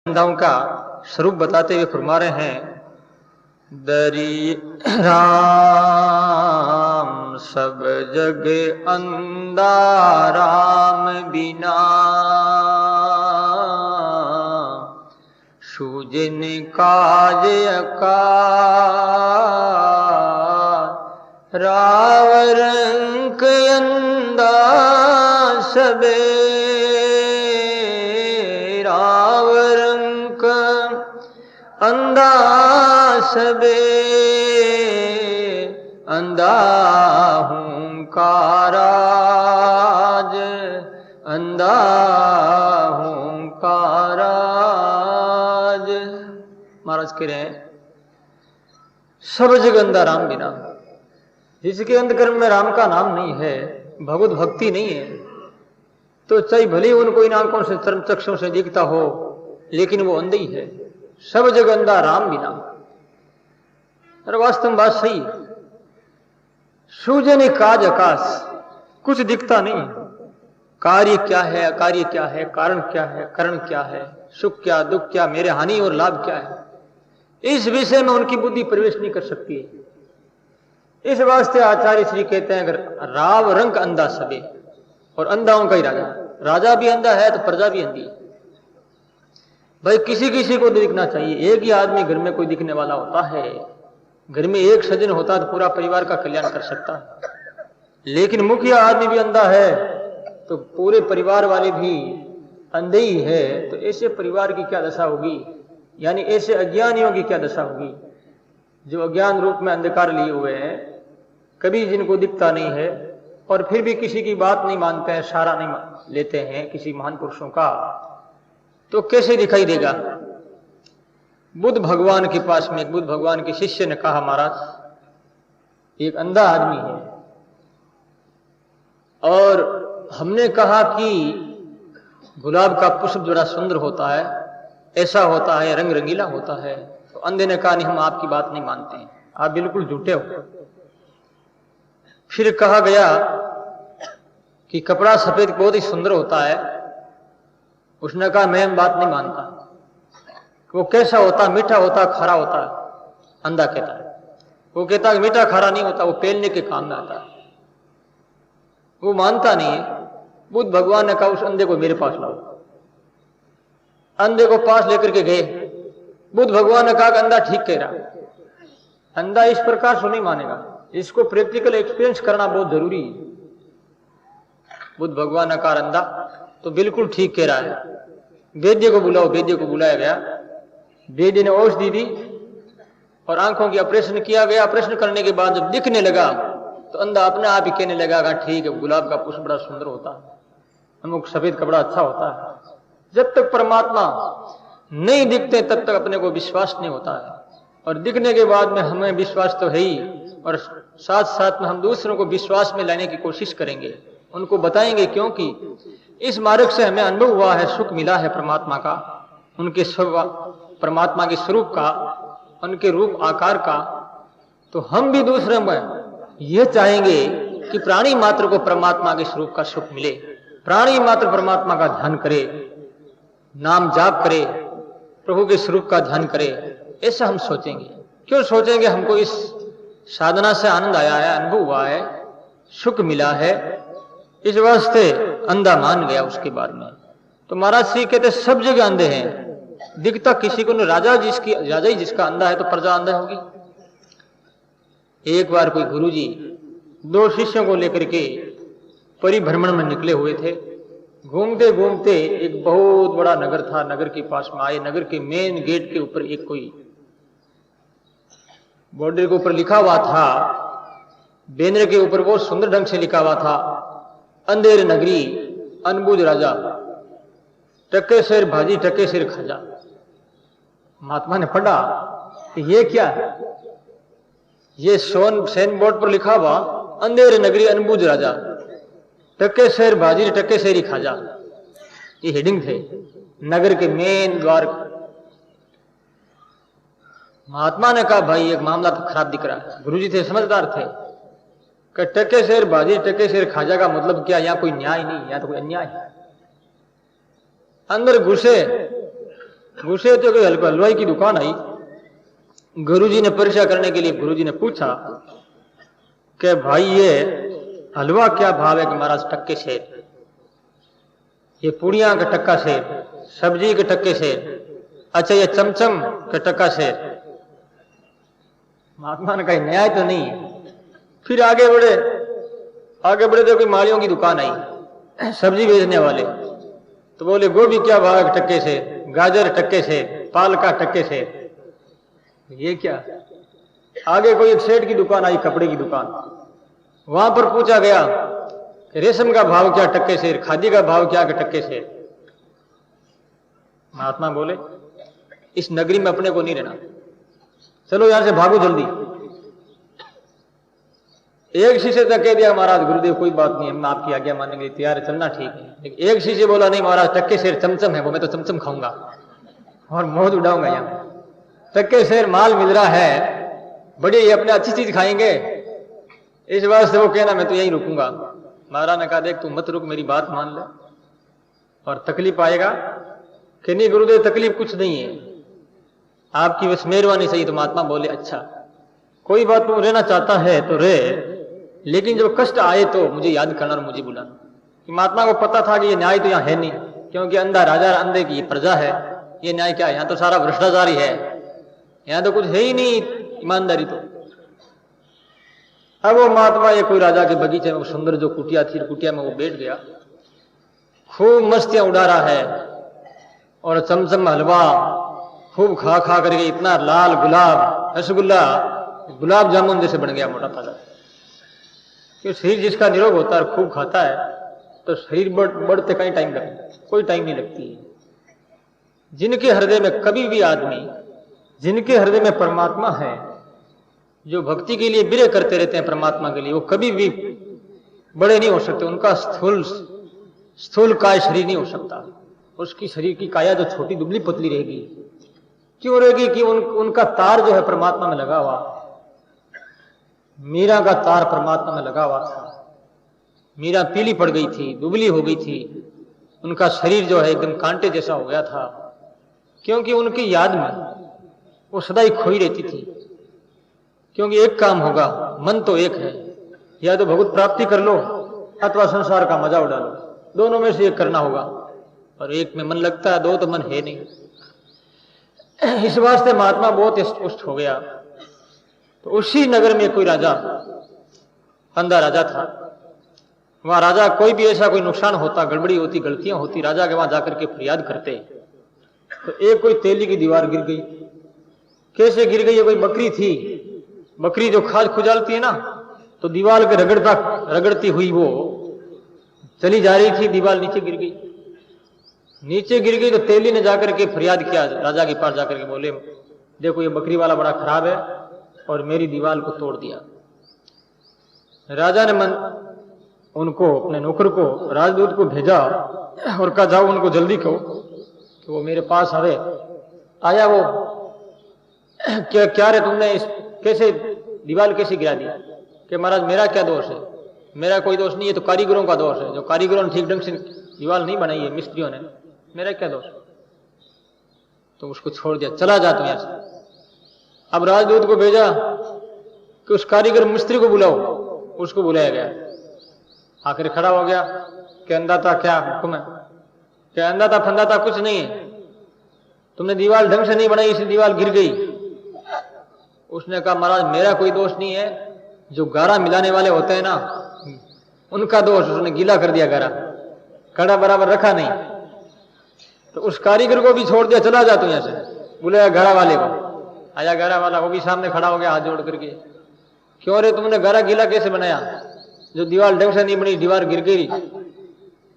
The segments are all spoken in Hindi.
अंधाओं का स्वरूप बताते हुए फरमा रहे हैं, दरी राम सब जग अंधा राम बिना, सूजन काज अकार राव रंक अंधा सबे, राव रंक अंधा सबे, अंधा हूँ काराज, अंधा हूँ काराज। महाराज कह रहे हैं सब जग अंधा राम बिना, जिसके अंतकरण में राम का नाम नहीं है, भगवत भक्ति नहीं है, तो चाहे भले उनको इन आंखों से चर्म चक्षुओं से दिखता हो, लेकिन वो अंधा ही है। सब जग अंधा राम बिना, और वास्तव में बात सही है। सूजन काज आकाश, कुछ दिखता नहीं, कार्य क्या है, अकार्य क्या है, कारण क्या है, करण क्या है, सुख क्या, दुख क्या, मेरे हानि और लाभ क्या है, इस विषय में उनकी बुद्धि प्रवेश नहीं कर सकती है। इस वास्ते आचार्य श्री कहते हैं, अगर राव रंक अंधा सबे, और अंधाओं का ही राजा, राजा भी अंधा है तो प्रजा भी अंधी है। भाई किसी किसी को दिखना चाहिए, एक ही आदमी घर में कोई दिखने वाला होता है, घर में एक सज्जन होता है तो पूरा परिवार का कल्याण कर सकता है, लेकिन मुखिया आदमी भी अंधा है तो पूरे परिवार वाले भी अंधे ही है, तो ऐसे परिवार की क्या दशा होगी, यानी ऐसे अज्ञानियों की क्या दशा होगी, जो अज्ञान रूप में अंधकार लिए हुए हैं, कभी जिनको दिखता नहीं है और फिर भी किसी की बात नहीं मानते हैं, सहारा नहीं लेते हैं किसी महान पुरुषों का, तो कैसे दिखाई देगा। बुद्ध भगवान के पास में एक बुद्ध भगवान के शिष्य ने कहा, महाराज एक अंधा आदमी है और हमने कहा कि गुलाब का पुष्प बड़ा सुंदर होता है, ऐसा होता है, रंग रंगीला होता है, तो अंधे ने कहा नहीं, हम आपकी बात नहीं मानते हैं, आप बिल्कुल झूठे हो। फिर कहा गया कि कपड़ा सफेद बहुत ही सुंदर होता है, उसने कहा मैं बात नहीं मानता, वो कैसा होता, मीठा होता, खारा होता है, अंधा कहता है। वो कहता है मीठा खारा नहीं होता, वो पेलने के काम में आता है, वो मानता नहीं है। बुद्ध भगवान ने कहा उस अंधे को मेरे पास लाओ। अंधे को पास लेकर के गए, बुद्ध भगवान ने कहा अंधा ठीक कह रहा, अंधा इस प्रकार से नहीं मानेगा, इसको प्रैक्टिकल एक्सपीरियंस करना बहुत जरूरी है। बुद्ध भगवान ने कहा अंधा तो बिल्कुल ठीक कह रहा है, वैद्य को बुलाओ। वैद्य को बुलाया गया, वैद्य ने औषधि दी और आंखों की ऑपरेशन किया गया। ऑपरेशन करने के बाद जब दिखने लगा तो अंधा अपने आप ही कहने लगा ठीक है, गुलाब का पुष्प बड़ा सुंदर होता है, अमुक सफेद कपड़ा अच्छा होता है। जब तक परमात्मा नहीं दिखते तब तक अपने को विश्वास नहीं होता है, और दिखने के बाद में हमें विश्वास तो है ही, और साथ साथ में हम दूसरों को विश्वास में लाने की कोशिश करेंगे, उनको बताएंगे, क्योंकि इस मार्ग से हमें अनुभव हुआ है, सुख मिला है परमात्मा का, उनके परमात्मा के स्वरूप का, उनके रूप आकार का। तो हम भी दूसरों में यह चाहेंगे कि प्राणी मात्र को परमात्मा के स्वरूप का सुख मिले, प्राणी मात्र परमात्मा का ध्यान करे, नाम जाप करे, प्रभु के स्वरूप का ध्यान करे, ऐसा हम सोचेंगे। क्यों सोचेंगे? हमको इस साधना से आनंद आया है, अनुभव हुआ है, सुख मिला है, इस वास्ते अंधा मान गया उसके बाद में। तो महाराज श्री कहते सब जगह अंधे हैं, दिखता किसी को नहीं। राजा ही जिसका अंधा है तो प्रजा अंधा होगी। एक बार कोई गुरुजी दो शिष्यों को लेकर के परिभ्रमण में निकले हुए थे। घूमते घूमते एक बहुत बड़ा नगर था, नगर के पास में आए। नगर के मेन गेट के ऊपर एक कोई बॉर्डर के ऊपर लिखा हुआ था, बैनर के ऊपर बहुत सुंदर ढंग से लिखा हुआ था, अंधेर नगरी अनबुझ राजा, टके शेर भाजी टके शेर खाजा। महात्मा ने पढ़ा कि ये क्या है? ये सैन बोर्ड पर लिखा हुआ अंधेर नगरी अनबुझ राजा, टके शेर भाजी टके शेर ही खाजा, ये हेडिंग थे नगर के मेन द्वार। महात्मा ने कहा भाई एक मामला तो खराब दिख रहा है। गुरुजी थे, समझदार थे, कि टके शेर भाजी टके शेर खाजा का मतलब क्या? यहाँ कोई न्याय नहीं, यहाँ तो कोई अन्याय है। अंदर घुसे, गुस्से तो कोई हलवाई की दुकान आई। गुरुजी ने परीक्षा करने के लिए गुरुजी ने पूछा कि भाई ये हलवा क्या भाव है? कि महाराज टक्के शेर, ये पूड़ियां का टक्का शेर, सब्जी के टक्के शेर, अच्छा ये चमचम का टक्का शेर। महात्मा ने कहा न्याय तो नहीं है। फिर आगे बढ़े तो कोई मालियों की दुकान आई, सब्जी बेचने वाले, तो बोले गोभी क्या भाव है? टक्के से, गाजर टक्के से, पालका टक्के से। ये क्या? आगे कोई एक सेठ की दुकान आई, कपड़े की दुकान, वहां पर पूछा गया कि रेशम का भाव क्या? टक्के से। खादी का भाव क्या? टक्के से। महात्मा बोले इस नगरी में अपने को नहीं रहना, चलो यहां से भागो जल्दी। एक शीशे तक कह दिया महाराज गुरुदेव कोई बात नहीं, हम आपकी आज्ञा मानने के लिए तैयार है, चलना ठीक है। एक शीशे बोला नहीं महाराज टक्के शेर चमचम है, वो मैं तो चमचम खाऊंगा और मौज उड़ाऊंगा। यहाँ टक्के शेर माल मिल रहा है, बड़ी ये अपने अच्छी चीज खाएंगे, इस वास्ते वो कहना मैं तो यहीं रुकूंगा। महाराज ने कहा देख तू मत रुक, मेरी बात मान ले, और तकलीफ आएगा कि नहीं गुरुदेव तकलीफ कुछ नहीं है, आपकी बस मेहरबानी सही। तो महात्मा बोले अच्छा कोई बात, तू रहना चाहता है तो रह, लेकिन जब कष्ट आए तो मुझे याद करना और मुझे बुलाना। कि महात्मा को पता था कि ये न्याय तो यहाँ है नहीं, क्योंकि अंधा राजा अंधे की प्रजा है, ये न्याय क्या है? यहाँ तो सारा भ्रष्टाचार ही है, यहाँ तो कुछ है ही नहीं ईमानदारी। तो अब वो महात्मा ये कोई राजा के बगीचे में सुंदर जो कुटिया थी, कुटिया में वो बैठ गया, खूब मस्तियां उड़ा रहा है, और चमचम हलवा खूब खा खा करके इतना लाल गुलाब रसगुल्ला गुलाब जामुन जैसे बन गया मोटा ताजा। कि शरीर जिसका निरोग होता है खूब खाता है तो शरीर बढ़ते कहीं टाइम लगता, कोई टाइम नहीं लगती है। जिनके हृदय में कभी भी आदमी, जिनके हृदय में परमात्मा है, जो भक्ति के लिए विरह करते रहते हैं परमात्मा के लिए, वो कभी भी बड़े नहीं हो सकते। उनका स्थूल काय शरीर नहीं हो सकता, उसकी शरीर की काया जो छोटी दुबली पतली रहेगी। क्यों रहेगी? कि उनका तार जो है परमात्मा में लगा हुआ। मीरा का तार परमात्मा में लगा हुआ था। मीरा पीली पड़ गई थी, दुबली हो गई थी, उनका शरीर जो है एकदम कांटे जैसा हो गया था, क्योंकि उनकी याद में वो सदा ही खोई रहती थी। क्योंकि एक काम होगा, मन तो एक है, या तो भगवत प्राप्ति कर लो अथवा संसार का मजा उड़ा लो, दोनों में से एक करना होगा। और एक में मन लगता है, दो तो मन है नहीं। इस वास्ते महात्मा बहुत स्पष्ट हो गया। तो उसी नगर में कोई राजा, अंधा राजा था। वहां राजा कोई भी ऐसा कोई नुकसान होता, गड़बड़ी होती, गलतियां होती, राजा के वहां जाकर के फरियाद करते। तो एक कोई तेली की दीवार गिर गई। कैसे गिर गई? कोई बकरी थी, बकरी जो खाद खुजालती है ना, तो दीवार के रगड़ती हुई वो चली जा रही थी, दीवार नीचे गिर गई। नीचे गिर गई तो तेली ने जाकर के फरियाद किया राजा के पास जाकर के, बोले देखो ये बकरी वाला बड़ा खराब है और मेरी दीवार को तोड़ दिया। राजा ने उनको, अपने नौकर को, राजदूत को भेजा और कहा जाओ उनको जल्दी कहो कि वो मेरे पास आवे। आया वो, क्या रे तुमने कैसे दीवार कैसे गिरा दी? कि महाराज मेरा क्या दोष है? मेरा कोई दोष नहीं है, तो कारीगरों का दोष है, जो कारीगरों ने ठीक ढंग से दीवार नहीं बनाई है, मिस्त्रियों ने, मेरा क्या दोष? तो उसको छोड़ दिया, चला जा तुम यहां से। अब राजदूत को भेजा कि उस कारीगर मिस्त्री को बुलाओ। उसको बुलाया गया, आखिर खड़ा हो गया कि अंदाता क्या हुक्म है? कि अंदाता फंदाता कुछ नहीं है, तुमने दीवार ढंग से नहीं बनाई इसलिए दीवार गिर गई। उसने कहा महाराज मेरा कोई दोष नहीं है, जो गारा मिलाने वाले होते हैं ना उनका दोष, उसने गीला कर दिया गारा, कड़ा बराबर रखा नहीं। तो उस कारीगर को भी छोड़ दिया, चला जा तू यहां से। बुलाया गारा वाले को, आया गारा वाला, वो भी सामने खड़ा हो गया हाथ जोड़ करके। क्यों रे तुमने गारा गीला कैसे बनाया? जो दीवार ढंग से नहीं बनी, दीवार गिर गई।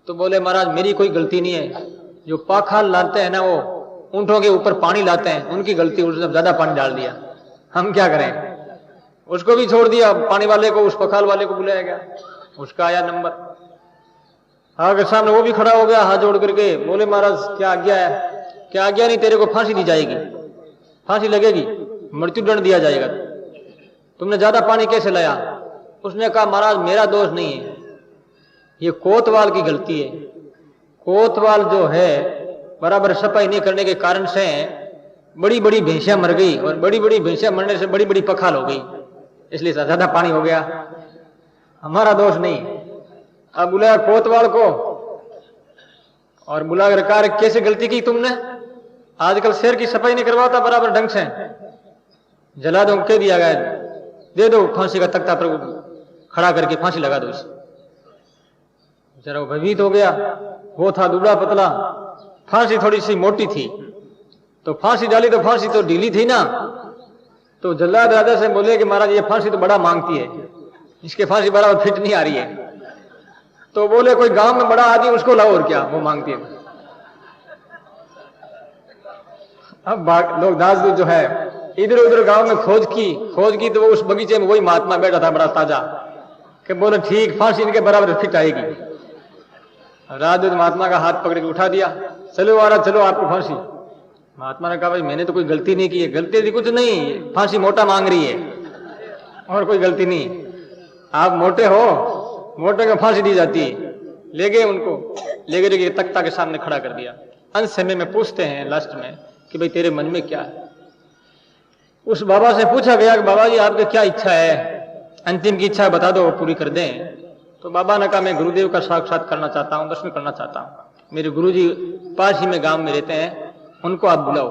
तो बोले महाराज मेरी कोई गलती नहीं है, जो पाखाल लाते हैं ना, वो ऊंटों के ऊपर पानी लाते हैं, उनकी गलती, उसने ज्यादा पानी डाल दिया, हम क्या करें? उसको भी छोड़ दिया, पानी वाले को, उस पखाल वाले को बुलाया गया, उसका आया नंबर। आगे सामने वो भी खड़ा हो गया हाथ जोड़ करके, बोले महाराज क्या आज्ञा है? क्या आज्ञा नहीं, तेरे को फांसी दी जाएगी, फांसी लगेगी, मृत्यु दंड दिया जाएगा, तुमने ज्यादा पानी कैसे लाया? उसने कहा महाराज मेरा दोष नहीं है, ये कोतवाल की गलती है। कोतवाल जो है बराबर सफाई नहीं करने के कारण से बड़ी बड़ी भैंसियां मर गई, और बड़ी बड़ी भैंसियां मरने से बड़ी बड़ी पखाल हो गई, इसलिए ज्यादा पानी हो गया। हमारा दोष नहीं। अब बुलाया कोतवाल को और बुलाकर रखा, कैसे गलती की तुमने, आजकल शहर की सफाई नहीं करवाता बराबर ढंग से, जला दो, कह दिया गया, दे दो फांसी का तख्ता पर खड़ा करके फांसी लगा दो इसे। जरा वो भयभीत हो गया, वो था दुबला पतला, फांसी थोड़ी सी मोटी थी, तो फांसी डाली तो फांसी तो ढीली थी ना, तो जल्लाद राजा से बोले कि महाराज ये फांसी तो बड़ा मांगती है, इसके फांसी बराबर फिट नहीं आ रही है। तो बोले कोई गांव में बड़ा आदमी उसको लाओ, और क्या वो मांगती है। अब लोग दासदूत जो है इधर उधर गांव में खोज की तो उस बगीचे में वही महात्मा बैठा था बड़ा ताजा, कि बोले ठीक फांसी इनके बराबर फिट आएगी। राजदूत महात्मा का हाथ पकड़ के उठा दिया, चलो महाराज चलो आपको फांसी। महात्मा ने कहा भाई मैंने तो कोई गलती नहीं की है। गलती थी कुछ नहीं, फांसी मोटा मांग रही है और कोई गलती नहीं, आप मोटे हो, मोटे को फांसी दी जाती है। ले गए उनको, ले गए तख्ता के सामने खड़ा कर दिया। अंत समय में पूछते हैं लास्ट में कि भाई तेरे मन में क्या है। उस बाबा से पूछा गया कि बाबा जी आपकी क्या इच्छा है, अंतिम की इच्छा बता दो पूरी कर दें। तो बाबा ने कहा मैं गुरुदेव का साक्षात करना चाहता हूं, दर्शन करना चाहता हूं। मेरे गुरुजी पास ही में गांव में रहते हैं, उनको आप बुलाओ।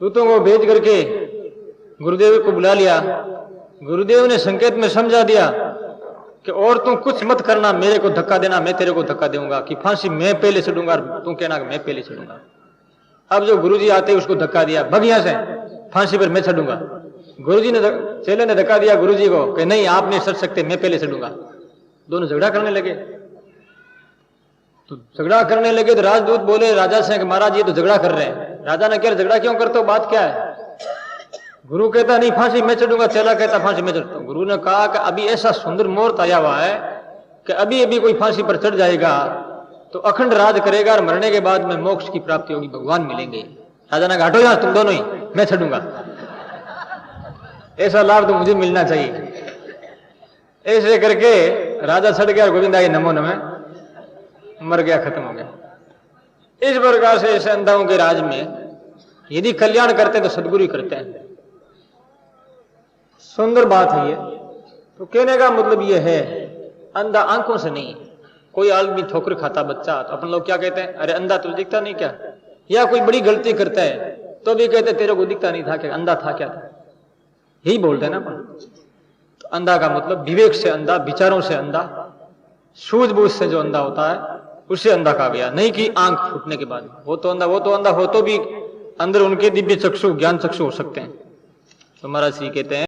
दूतों को भेज करके गुरुदेव को बुला लिया। गुरुदेव ने संकेत में समझा दिया कि और तुम कुछ मत करना, मेरे को धक्का देना, मैं तेरे को धक्का दूंगा, कि फांसी मैं पहले चढ़ूंगा, तू कहना कि मैं पहले चढ़ूंगा। अब जो गुरुजी आते उसको धक्का दिया, भग यहां से, फांसी पर मैं चढ़ूंगा। गुरुजी ने चेले ने धक्का दिया गुरुजी को कि नहीं आप नहीं चढ़ सकते, मैं पहले चढ़ूंगा। दोनों झगड़ा करने लगे। तो झगड़ा करने लगे तो राजदूत बोले राजा से कि महाराज ये तो झगड़ा कर रहे हैं। राजा ने कहा झगड़ा क्यों करते हो, बात क्या है। गुरु कहता नहीं फांसी मैं चढ़ूंगा, चेला कहता फांसी मैं चढ़ता हूं। गुरु ने कहा कि अभी ऐसा सुंदर मुहूर्त आया हुआ है कि अभी अभी कोई फांसी पर चढ़ जाएगा तो अखंड राज करेगा, और मरने के बाद में मोक्ष की प्राप्ति होगी, भगवान मिलेंगे। राजा ने कहा हटो यहां तुम दोनों ही, मैं चढ़ूंगा, ऐसा लाभ तो मुझे मिलना चाहिए। ऐसे करके राजा चढ़ गया, गोविंदा ये नमो नमः, मर गया, खत्म हो गया। इस प्रकार से ऐसे अंधाओं के राज में यदि कल्याण करते तो सदगुरु करते हैं। सुंदर बात है ये। तो कहने का मतलब ये है अंधा आंखों से नहीं। कोई आदमी ठोकर खाता बच्चा तो अपन लोग क्या कहते हैं, अरे अंधा तुझे दिखता नहीं क्या। या कोई बड़ी गलती करता है तो भी कहते तेरे को दिखता नहीं था क्या, अंधा था क्या था, यही बोलते हैं ना अपन। तो अंधा का मतलब विवेक से अंधा, विचारों से अंधा, सूझबूझ से जो अंधा होता है उसे अंधा कहा गया, नहीं कि आंख फूटने के बाद। वो तो अंधा हो तो भी अंदर उनके दिव्य चक्षु ज्ञान चक्षु हो सकते हैं। तो महाराज श्री कहते हैं